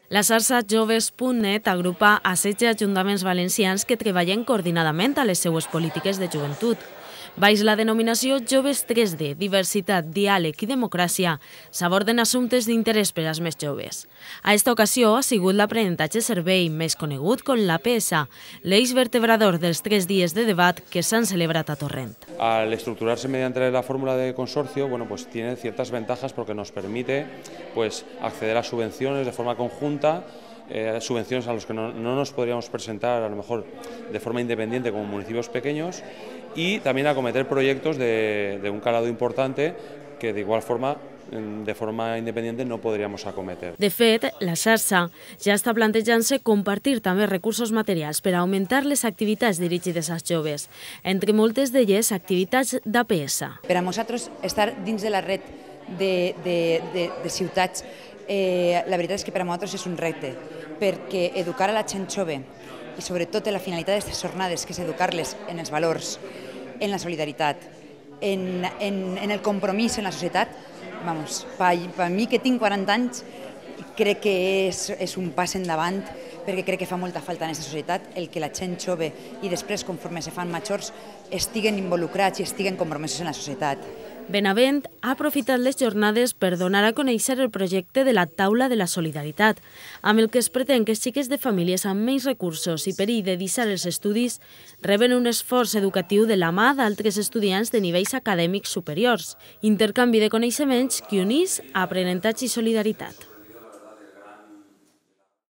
La xarxa Joves.net agrupa a 16 ajuntaments valencians que treballen coordinadament a les seues polítiques de joventut. Baix la denominació Joves 3D, diversitat, diàleg i democràcia, s'aborden assumptes d'interès per als més joves. A esta ocasió ha sigut l'aprenentatge servei, més conegut com l'APS, l'eix vertebrador dels 3 dies de debat que s'han celebrat a Torrent. Al estructurarse mediante la fórmula de consorcio, tiene ciertas ventajas porque nos permite acceder a subvenciones de forma conjunta, subvenciones a las que no nos podríamos presentar a lo mejor de forma independiente como municipios pequeños, y también acometer proyectos de un calado importante que de igual forma de forma independiente no podríamos acometer. De fet, la xarxa ja està plantejant-se compartir també recursos materials per a augmentar les activitats dirigides als joves, entre moltes d'elles activitats d'APS. Per a nosaltres, estar dins de la red de ciutats, la veritat és que per a nosaltres és un repte, perquè educar a la gent jove, i sobretot la finalitat d'aquestes jornades, que és educar-les en els valors, en la solidaritat, en el compromís en la societat, per mi que tinc 40 anys, crec que és un pas endavant, perquè crec que fa molta falta en aquesta societat el que la gent jove i després, conforme se fan majors, estiguen involucrats i estiguen compromesos en la societat. Benavent ha aprofitat les jornades per donar a conèixer el projecte de la Taula de la Solidaritat, amb el que es pretén que els xiques de famílies amb menys recursos i perill de deixar els estudis reben un esforç educatiu de la mà d'altres estudiants de nivells acadèmics superiors, intercanvi de coneixements que unís aprenentatge i solidaritat.